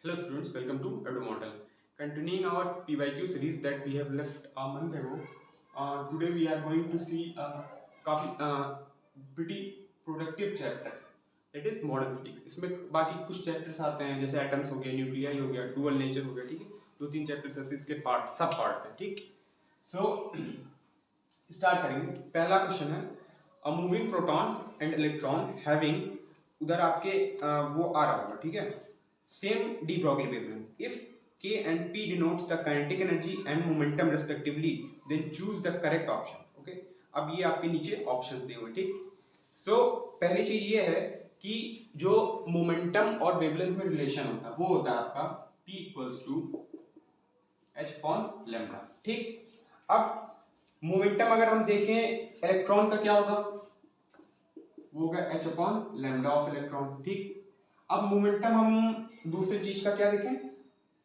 Hello students, welcome to EduModel. Continuing our PYQ series that we have left a month ago, today we are going to see a pretty productive chapter that is modern physics. इसमें बाकी कुछ chapters आते हैं जैसे atoms हो गया, nuclei हो गया, डुअल नेचर हो गया, ठीक है। दो तीन चैप्टर्स ऐसे इसके सब पार्ट्स हैं, ठीक। सो स्टार्ट करेंगे। पहला क्वेश्चन है a moving proton and electron having, उधर आपके वो आ रहा होगा, ठीक है, same de Broglie wavelength. If K and P denotes the kinetic energy and momentum respectively, then choose the correct option. Okay? अब ये आपके नीचे ऑप्शंस दिए हुए, ठीक। सो पहली चीज ये है कि जो मोमेंटम और वेवलेंथ में रिलेशन होता है वो होता है आपका P equals to H upon lambda, ठीक। अब मोमेंटम अगर हम देखें इलेक्ट्रॉन का क्या होगा, वो होगा H upon lambda of electron, ठीक। अब मोमेंटम हम दूसरी चीज का क्या देखें,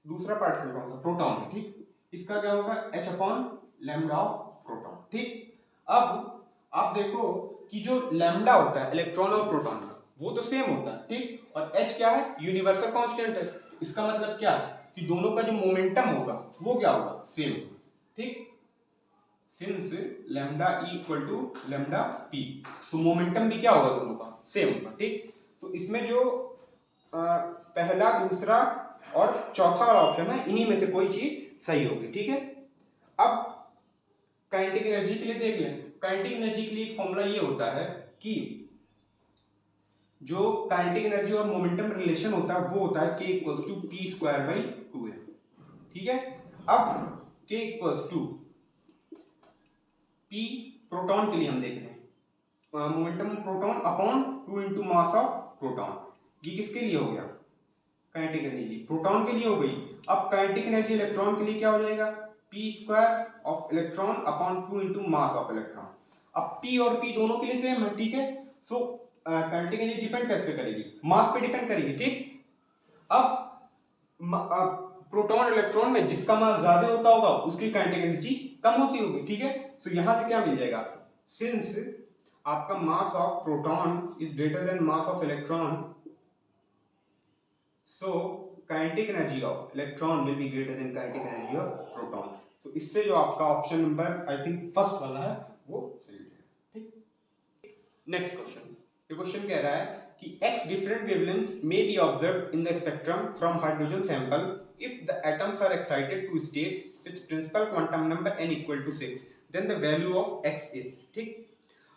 दूसरा पार्टिकल कौन सा, प्रोटॉन है, ठीक। इसका क्या होगा H upon lambda of proton, ठीक। अब आप देखो कि जो लैम्डा होता है इलेक्ट्रॉन और प्रोटॉन का वो तो सेम होता है, ठीक। और H क्या है, यूनिवर्सल कांस्टेंट है। इसका मतलब क्या है कि दोनों का जो मोमेंटम होगा वो क्या होगा, सेम, ठीक। Since lambda e equal to lambda p, तो मोमेंटम भी क्या होगा, दोनों का सेम होगा, ठीक। तो इसमें जो पहला, दूसरा और चौथा वाला ऑप्शन है, इन्हीं में से कोई चीज सही होगी, ठीक है। अब काइनेटिक एनर्जी के लिए देख लें। काइनेटिक एनर्जी के लिए एक फॉर्मूला ये होता है कि जो काइनेटिक एनर्जी और मोमेंटम रिलेशन होता है वो होता है k equals to p square by 2m, ठीक है। अब k equals to p proton के लिए हम देख रहे हैं, momentum proton upon 2 into mass of proton. ये किसके लिए हो गया, काइनेटिक एनर्जी प्रोटॉन के लिए हो गई। अब काइनेटिक एनर्जी इलेक्ट्रॉन के लिए क्या हो जाएगा, p square of electron upon 2 into mass of electron. अब p और p दोनों के लिए सेम है, ठीक है। सो काइनेटिक एनर्जी डिपेंड किस पे करेगी, मास पे डिपेंड करेगी, ठीक। अब प्रोटॉन इलेक्ट्रॉन में जिसका मास ज्यादा होता होगा उसकी काइनेटिक एनर्जी कम होती होगी, ठीक है। सो यहां से क्या मिल जाएगा, सिंस आपका मास of proton is greater then mass of electron, so kinetic energy of electron will be greater than kinetic energy of proton. so इससे जो आपका option number I think first वाला है वो सही है, ठीक। नेक्स्ट क्वेश्चन, ये क्वेश्चन कह रहा है कि x different wavelengths may be observed in the spectrum from hydrogen sample if the atoms are excited to states with principal quantum number n equal to 6 then the value of x is, ठीक।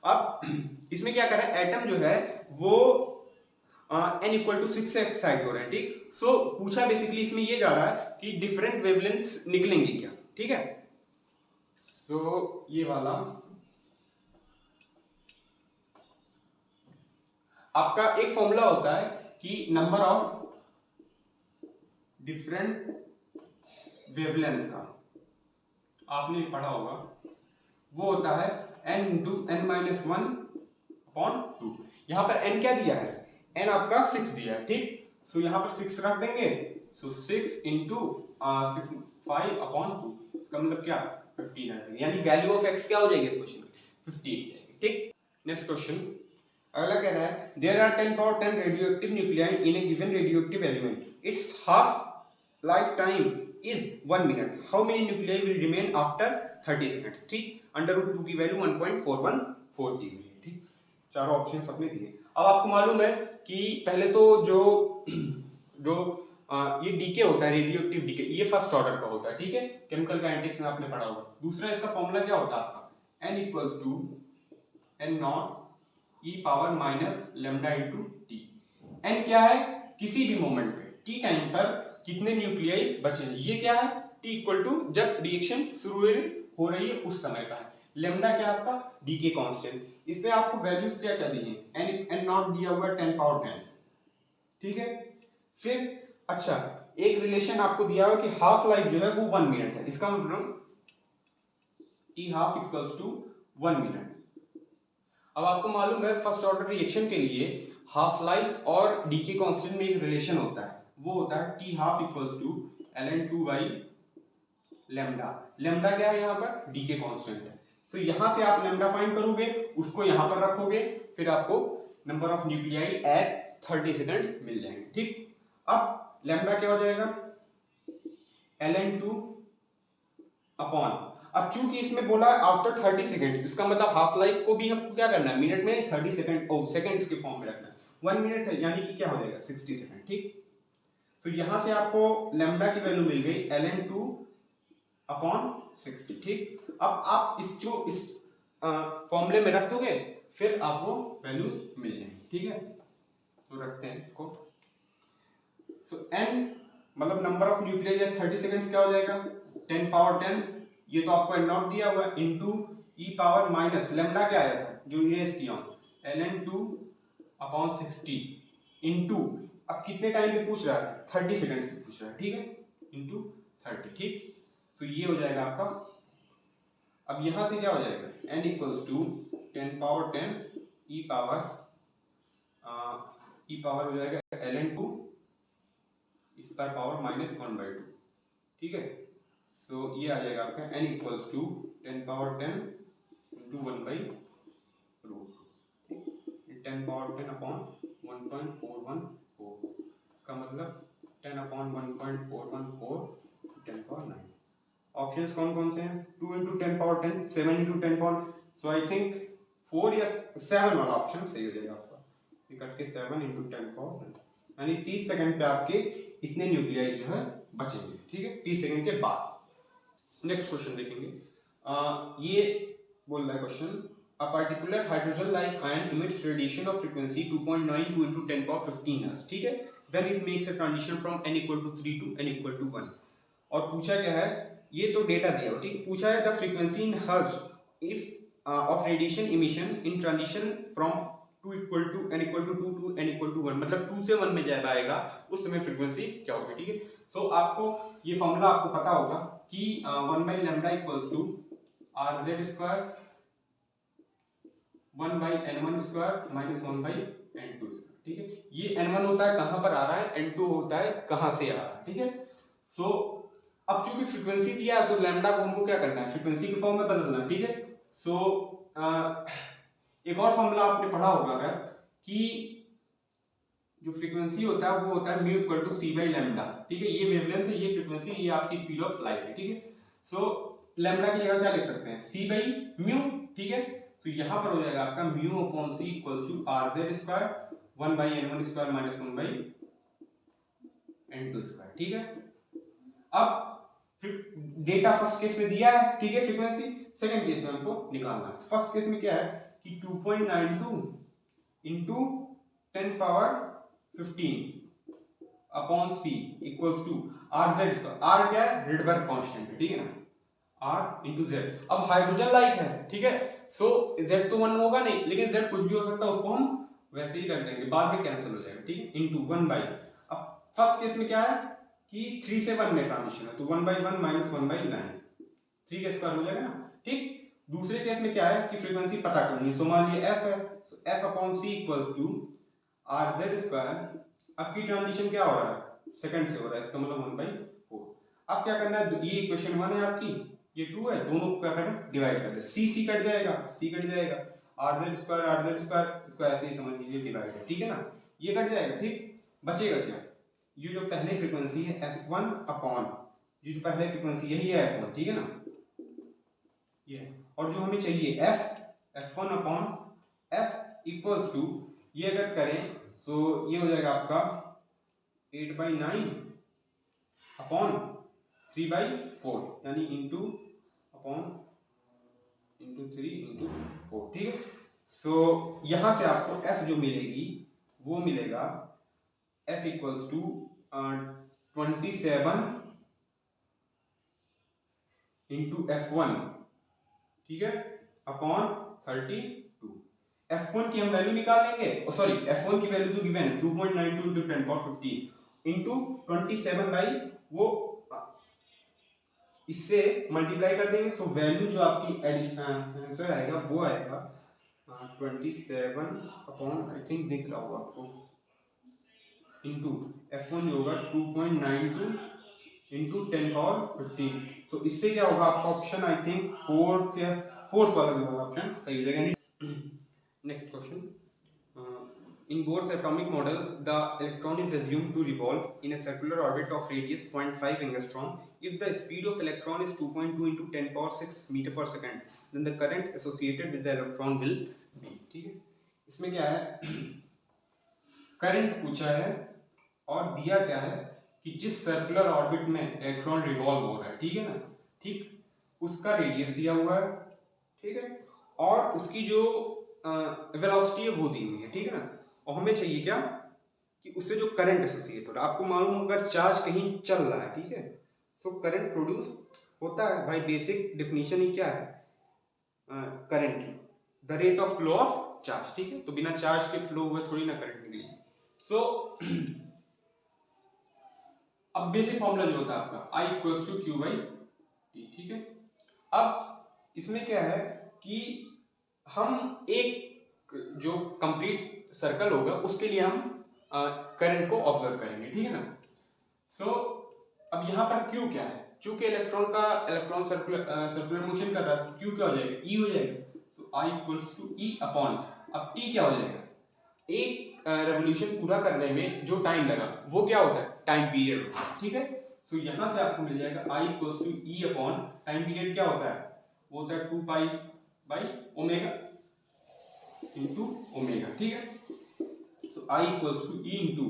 अब इसमें क्या कर रहा है, atom जो है वो n इक्वल टू 6 से एक्साइट हो रहे हैं, ठीक। सो पूछा बेसिकली इसमें ये जा रहा है कि डिफरेंट वेवलेंथ्स निकलेंगी क्या, ठीक है। सो ये वाला आपका एक फॉर्मूला होता है कि नंबर ऑफ डिफरेंट वेवलेंथ का, आपने पढ़ा होगा, वो होता है n into n minus one upon two. यहां पर n क्या दिया है, n आपका 6 दिया है, ठीक। सो यहां पर 6 रख देंगे, सो 6 इंटू 5 अपॉन 2, इसका मतलब क्या, 15 आ जाएगा, यानी वैल्यू ऑफ x क्या हो जाएगी इस क्वेश्चन में, 15, ठीक। नेक्स्ट क्वेश्चन अगला कह रहा है there are 10 power 10 radioactive nuclei in a given radioactive element, its half life time is 1 minute, how many nuclei will remain after 30 seconds, ठीक। अंडर रूट 2 की वैल्यू 1.414 दी हुई है, ठीक। चारों ऑप्शंस अपने दिए। अब आपको मालूम है कि पहले तो जो जो ये डीके होता है, रेडियोएक्टिव डीके, ये फर्स्ट ऑर्डर का होता है, ठीक है, केमिकल काइनेटिक्स में आपने पढ़ा होगा। दूसरा इसका फॉर्मूला क्या होता है आपका, n equals to n not e power minus lambda into t। n क्या है, किसी भी मोमेंट पे t टाइम पर कितने न्यूक्लियाई बचे, ये क्या है, t इक्वल टू जब रिएक्शन शुरू हो रही है उस समय का है। लैम्डा क्या आपका, डीके कांस्टेंट, इसमें आपको वैल्यूज क्या क्या दी है, n नॉट दिया हुआ 10 पावर 10, ठीक है। फिर अच्छा एक रिलेशन आपको दिया हुआ कि हाफ लाइफ जो है वो 1 मिनट है, इसका मतलब t half equals to 1 minute. अब आपको मालूम है फर्स्ट ऑर्डर रिएक्शन के लिए हाफ लाइफ और डीके कांस्टेंट में एक रिलेशन होता है, वो होता है t half equals to ln2 by lambda. Lambda क्या है, यहाँ पर डीके कांस्टेंट है। तो यहां से आप लैम्डा फाइंड करोगे, उसको यहां पर रखोगे, फिर आपको number of nuclei at 30 seconds मिल जाएंगे, ठीक। अब लैम्डा क्या हो जाएगा, ln2 अपॉन, अब चूंकि इसमें बोला है आफ्टर 30 सेकंड्स, इसका मतलब हाफ लाइफ को भी हमको क्या करना है, मिनट में 30 सेकंड सेकंड्स के फॉर्म में रखना है। 1 मिनट है यानी कि क्या हो जाएगा 60 सेकंड, ठीक। तो यहां से आपको लैम्डा की वैल्यू मिल गई ln2 अपॉन 60, ठीक। अब आप इस फॉर्मूले में रख दोगे, फिर आपको वैल्यूज मिल जाएंगी, ठीक है। तो रखते हैं इसको। सो n मतलब नंबर ऑफ न्यूक्लियर या 30 सेकंड्स क्या हो जाएगा 10 पावर 10, ये तो आपको n नॉट दिया हुआ है, into e power minus lambda क्या आया था जो इरेज किया हूं, ln2 अपॉन 60 इनटू, अब कितने टाइम पे पूछ रहा है 30 सेकंड्स पे पूछ रहा है, ठीक है, इनटू 30, ठीक। तो ये हो जाएगा आपका, अब यहां से क्या हो जाएगा n equals to 10 power 10 e power हो जाएगा ln2 इस पर पावर -1/2, ठीक है। सो ये आ जाएगा आपका n equals to 10 power 10 into 1/√, 10 power 10 upon 1.414, इसका मतलब 10 अपॉन 1.414 10 पावर 9। ऑप्शंस कौन कौन से हैं, 2 into 10 power 10, 7 into 10 power, so I think 4 या 7 वाला ऑप्शन सही हो जाएगा आपका, ये कट के 7 इंटू 10 पावर 9, यानी 30 सेकंड पे आपके इतने न्यूक्लियाई जो है बचेंगे, ठीक है, 30 सेकंड के बाद। नेक्स्ट क्वेश्चन देखेंगे। ये बोल रहा है question, a particular hydrogen like ion emits radiation of frequency 2.92 into 10 power 15 hertz, ठीक है, when it makes a transition from n equal to 3 to n equal to 1। और पूछा क्या है, ये तो डेटा दिया हो, ठीक, पूछा है the frequency in hertz if of radiation emission in transition from 2 equal to n equal to 2 to n equal to 1, मतलब 2 से 1 में जब आएगा उस समय फ्रीक्वेंसी क्या होगी, ठीक है। सो आपको ये फॉर्मूला आपको पता होगा कि 1 by lambda equals to rz square 1 by n1 square minus 1 by n2 square, ठीक है। ये n1 होता है कहां पर आ रहा है, n2 होता है कहां से आ रहा है, ठीक है। सो अब चूंकि फ्रीक्वेंसी दिया है तो लैम्डा को हमको क्या करना है, फ्रीक्वेंसी के फॉर्म में बदलना है, ठीक है। सो एक और फॉर्मूला आपने पढ़ा होगा अगर, कि जो फ्रीक्वेंसी होता है वो होता है mu equal to c by lambda, ठीक है। ये वेवलेंथ है, ये फ्रीक्वेंसी, ये आपकी स्पीड ऑफ लाइट है, ठीक है। सो लैम्डा की जगह क्या लिख सकते हैं, सी बाई म्यू, ठीक है। तो यहां पर हो जाएगा आपका mu upon c equals to rz square 1 by n1 square minus 1 by n2 square, ठीक है। अब डेटा फर्स्ट केस में दिया है, ठीक है, फ्रीक्वेंसी, सेकंड केस में हमको निकालना है। फर्स्ट केस में क्या है कि 2.92 into 10 power 15 upon c equals to rz square, r क्या है, रिडबर्ग कांस्टेंट है, ठीक है ना, r इंटू जेड। अब हाइड्रोजन लाइक है, ठीक है, सो z तो 1 होगा नहीं, लेकिन z कुछ भी हो सकता है, उसको हम वैसे ही रख देंगे, बाद में कैंसिल हो जाएगा, ठीक है, इंटू 1 बाई, अब फर्स्ट केस में क्या है कि 3 से 1 में ट्रांजिशन है, तो 1 बाई 1 माइनस 1 बाई 9, 3 का स्क्वायर हो जाएगा ना, ठीक। दूसरे केस में क्या है कि फ्रीक्वेंसी पता करनी है, सो मान लीजिए f है, so f upon c equals to rz square, अब की ट्रांजिशन क्या हो रहा है, सेकंड से हो रहा है, इसका मतलब 1 बाई 4। अब क्या करना है, ये इक्वेशन 1 है आपकी, ये 2 है, दोनों को क्या करना है, डिवाइड कर दे, c कट जाएगा, c कट जाएगा, rz स्क्वायर इसको ऐसे ही समझ लीजिए डिवाइड है, ठीक है ना, ये कट जाएगा, ठीक। बचेगा क्या, ये जो पहले फ्रीक्वेंसी है f1 अपॉन, ये जो पहले फ्रीक्वेंसी यही है f1, ठीक है ना, ये, और जो हमें चाहिए f1 upon f equals to, ये अगर करें तो ये हो जाएगा आपका 8/9 अपॉन 3/4, यानी इंटू अपॉन इंटू 3 इंटू 4, ठीक है। सो यहां से आपको f जो मिलेगी वो मिलेगा f equals to 27 into f1, ठीक है, अपॉन 32। f1 की हम वैल्यू निकाल लेंगे, सॉरी f1 की वैल्यू जो गिवन है 2.92 into 10 power 15 into 27 बाई, वो इससे मल्टीप्लाई कर देंगे, सो वैल्यू जो आपकी आंसर आएगा वो आएगा 27 अपॉन, आई थिंक दिख रहा होगा आपको, इंटू f1 जो होगा 2.92 इंटू 10 पावर 15। सो इससे क्या होगा आपका ऑप्शन, आई थिंक फोर्थ वाला जो होगा ऑप्शन सही हो जाएगा। Next question, In Bohr's atomic model, the electron is assumed to revolve in a circular orbit of radius 0.5 angstrom. If the speed of electron is 2.2 into 10 power 6 meter per second, then the current associated with the electron will be. ठीक है, इसमें क्या है, current पूछा है और दिया क्या है कि जिस सर्कुलर ऑर्बिट में इलेक्ट्रॉन रिवॉल्व हो रहा है, ठीक है ना, ठीक, उसका रेडियस दिया हुआ है, ठीक है, और उसकी जो वेलोसिटी है वो दी हुई है, ठीक है ना, और हमें चाहिए क्या कि उससे जो करंट एसोसिएट हो रहा है। आपको मालूम होगा चार्ज कहीं चल रहा है, ठीक है, तो करंट प्रोड्यूस होता है भाई। बेसिक डेफिनेशन ही क्या है करंट की, the rate of flow of charge, ठीक है, तो बिना चार्ज के फ्लो हुए थोड़ी ना करंट निकलेगी। सो अब बेसिक फॉर्मूला जो होता है आपका I equals to q by t, ठीक है। अब इसमें क्या है कि हम एक जो कंप्लीट सर्कल होगा उसके लिए हम करंट को ऑब्जर्व करेंगे, ठीक है ना। सो अब यहाँ पर Q क्या है, चूंकि इलेक्ट्रॉन सर्कुलर मोशन कर रहा है, Q क्या हो जाएगा, E हो जाएगा। So I equals to E upon, अब T क्या हो जाएगा, एक रेवोल्यूशन पूरा करने में जो टाइम लगा वो क्या होता है, टाइम पीरियड होता है, ठीक है। सो यहाँ से आपको मिल जाएगा I equals to E upon time period क्या होता है, वो होता है 2 pi by omega into omega, ठीक है। So I equals to E into,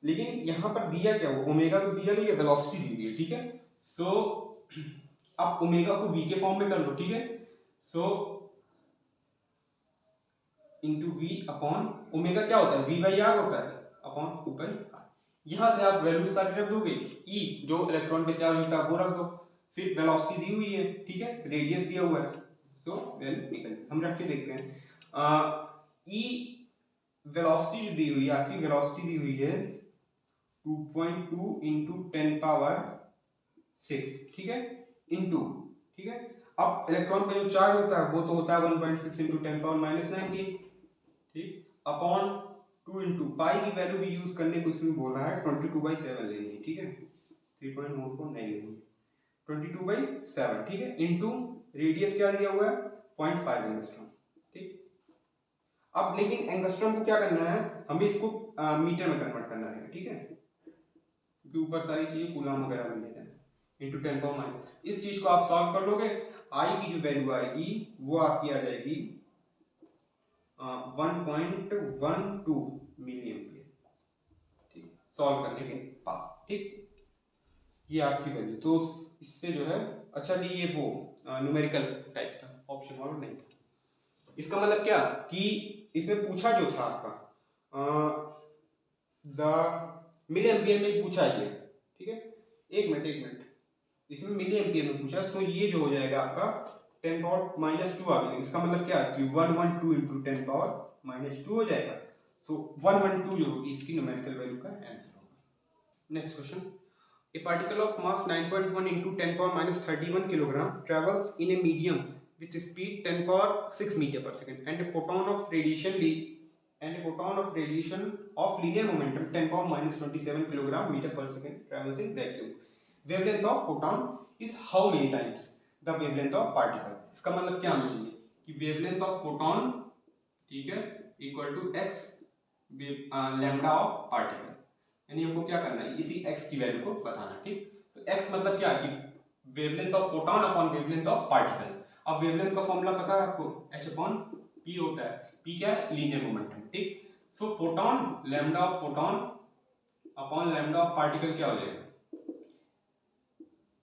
लेकिन यहाँ पर दिया क्या, वो ओमेगा तो दिया नहीं है, वेलोसिटी दी हुई है, ठीक है। सो आप ओमेगा को v के फॉर्म में कर लो, ठीक है। So into we upon omega क्या होता है, v बाई आर होता है, अपॉन 2 पाई आर। यहाँ से आप वैल्यू सारी रख दोगे, E जो इलेक्ट्रॉन पे चार्ज होता है वो रख दो, फिर वेलोसिटी दी हुई है, ठीक है, रेडियस दिया हुआ है, तो वैल्यू निकल, हम रख के देखते हैं। E वेलोसिटी जो दी हुई है, आपकी वेलोसिटी दी हुई है 2.2 इंटू 10 पावर 6, ठीक है, इंटू, ठीक है। अब इलेक्ट्रॉन पे जो चार्ज होता है वो तो होता है 1.6 इंटू 10 पावर माइनस 19, ठीक, अपॉन 2 इंटू पाई की वैल्यू भी यूज करने को इसमें बोला है 22/7 लेनी है, ठीक है, 3.14 नहीं लेनी, 22/7, ठीक है, इंटू रेडियस क्या दिया हुआ है 0.5 एंगस्ट्रॉम, ठीक। अब लेकिन एंगस्ट्रॉम को क्या करना है, हमें इसको मीटर में कन्वर्ट करना है, ठीक है, क्योंकि ऊपर सारी चीजें कूलम वगैरह बन जाते हैं, इंटू 10 पावर माइनस, इस चीज को आप सॉल्व कर लोगे, आई की जो वैल्यू आएगी वो आपकी आ जाएगी 1.12 मिली एम्पियर, ठीक, सॉल्व करने के बाद, ठीक, ये आपकी वैल्यू। तो इससे जो है, अच्छा जी ये वो न्यूमेरिकल टाइप था, ऑप्शन वाला नहीं था। इसका मतलब क्या कि इसमें पूछा जो था आपका द मिली एम्पियर में पूछा ये, ठीक है, एक मिनट, इसमें मिली एम्पियर में पूछा, सो ये जो हो जाएगा आपका 10 पावर माइनस 2 आ गया। इसका मतलब क्या कि 112 इंटू 10 पावर माइनस 2 हो जाएगा। सो 112 जो होगी इसकी न्यूमेरिकल वैल्यू का आंसर होगा। Next question, a particle of mass 9.1 into 10 power minus 31 kilogram travels in a medium with speed 10 power 6 meter per second and a photon of radiation of linear momentum 10 power minus 27 kilogram meter per second travels in vacuum. Wavelength of photon is how many times the wavelength of particle? इसका मतलब क्या हमें चाहिए कि wavelength of photon, ठीक है, equal to x lambda of particle, यानी हमको क्या करना है, इसी x की वैल्यू को बताना, ठीक। तो x मतलब क्या कि wavelength of photon upon wavelength of particle. अब वेवलेंथ का फॉर्मूला पता है आपको, h अपॉन p होता है, p क्या है, लीनियर मोमेंटम, ठीक। So photon lambda of photon upon lambda of particle क्या हो जाएगा,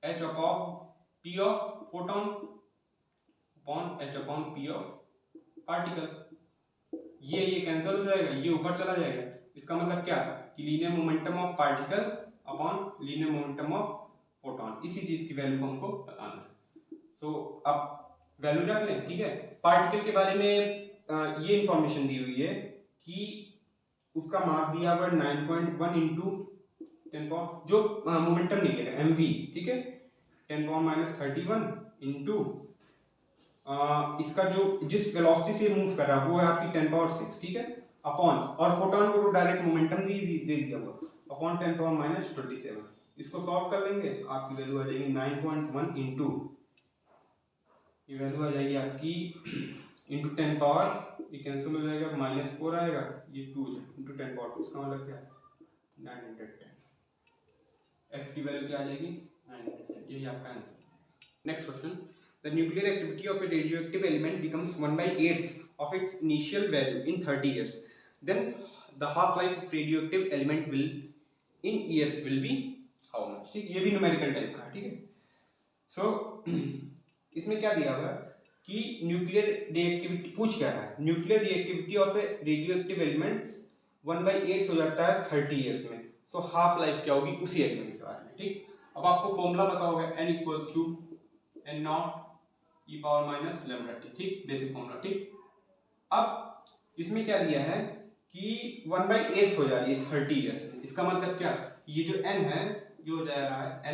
h upon p of photon upon h upon p of particle. ये कैंसिल हो जाएगा, ये ऊपर चला जाएगा। इसका मतलब क्या कि linear momentum of particle upon linear momentum of photon, इसी चीज की वैल्यू हमको बताना है। तो अब वैल्यू रख लें, ठीक है। पार्टिकल के बारे में ये इंफॉर्मेशन दी हुई है कि उसका मास दिया हुआ है 9.1 इंटू 10 पावर, जो मोमेंटम निकलेगा mv, ठीक है, 10 पावर माइनस 31 इंटू इसका जो जिस वेलोसिटी से मूव कर रहा है वो है आपकी 10 पावर 6, ठीक है, अपॉन, और फोटॉन को डायरेक्ट मोमेंटम दे दिया हुआ, अपॉन 10 पावर माइनस 27। इसको सॉल्व कर लेंगे, आपकी वैल्यू आ जाएगी 9.1 इंटू, ये वैल्यू आ जाएगी आपकी इंटू 10 पावर, ये कैंसिल हो जाएगा, -4 आएगा, ये 2 इंटू 10 पावर 2, इसका मतलब क्या है 910। x की वैल्यू क्या आ जाएगी 910, यही आपका answer. Next question, the nuclear activity of A radioactive element becomes 1/8 of its initial value in 30 years, then the half life of radioactive element will in years will be how much। ठीक, ये भी numerical type का है, ठीक है। सो इसमें क्या दिया हुआ है कि न्यूक्लियर रिएक्टिविटी पूछ क्या रहा है, nuclear reactivity of A radioactive elements 1/8 हो जाता है 30 इयर्स में। सो हाफ लाइफ क्या होगी उसी एलिमेंट के बारे में, ठीक। अब आपको फॉर्मूला पता होगा n equals to n not e power minus lambda t, ठीक, बेसिक फॉर्मूला, ठीक। अब इसमें क्या दिया है कि 1/8 हो जा रही है 30 इयर्स में, इसका मतलब क्या, ये जो n है ये हो जा रहा है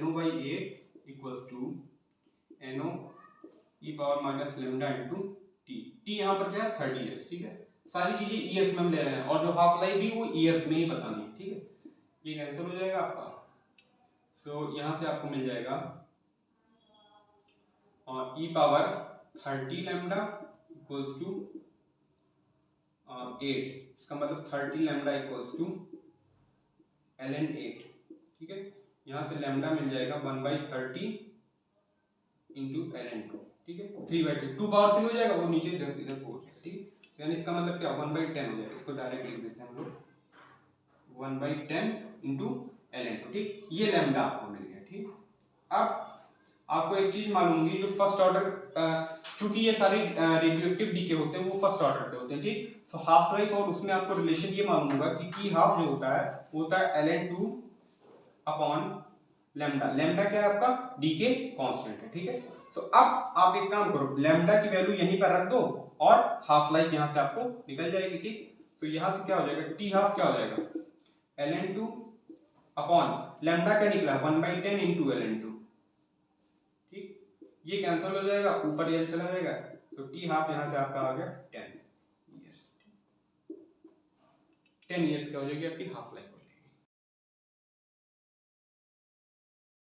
no/8 equals to no e power minus lambda into t यहाँ पर क्या है 30 इयर्स, ठीक है। सारी चीजें ईयर्स में हम ले रहे हैं और जो हाफ लाइफ भी वो ईयर्स में ही बतानी है, ठीक है। ये कैंसिल हो जाएगा आपका। सो यहाँ से आपको मिल जाएगा और e power 30 lambda equals to 8, इसका मतलब 30 लैम्डा इक्वल्स टू ln 8, ठीक है। यहाँ से लैम्डा मिल जाएगा 1/30 इंटू ln 2, ठीक है। 3/2 2 पावर 3 हो जाएगा, वो नीचे इधर इधर पहुंच जाएगा, ठीक है। यानी इसका मतलब क्या 1/10 हो जाएगा, इसको डायरेक्ट लिख देते हैं हम लोग 1/10 इंटू ln 2, ठीक। ये लैम्डा आपको मिल गया, ठीक। अब आपको एक चीज मालूम होगी, जो फर्स्ट ऑर्डर, चूंकि ये सारे रेडियोएक्टिव डीके होते हैं वो फर्स्ट ऑर्डर पे होते हैं, ठीक। सो हाफ लाइफ और उसमें आपको रिलेशन ये मालूम होगा कि टी हाफ जो होता है वो होता है ln2 अपॉन लैम्डा। लैम्डा क्या है आपका डीके कांस्टेंट है, ठीक है। सो अब आप एक काम करो, लैम्डा की वैल्यू यहीं पर रख दो और हाफ लाइफ यहां से आपको निकल जाएगी, ठीक। सो यहां से क्या हो जाएगा, टी हाफ क्या हो जाएगा ln2 अपॉन लैम्डा क्या निकला 1/10 इंटू ln2, ये कैंसिल हो जाएगा, ऊपर ये चला जाएगा। तो टी हाफ यहाँ से आपका आ गया 10 इयर्स, 10 इयर्स क्या हो जाएगी आपकी हाफ लाइफ।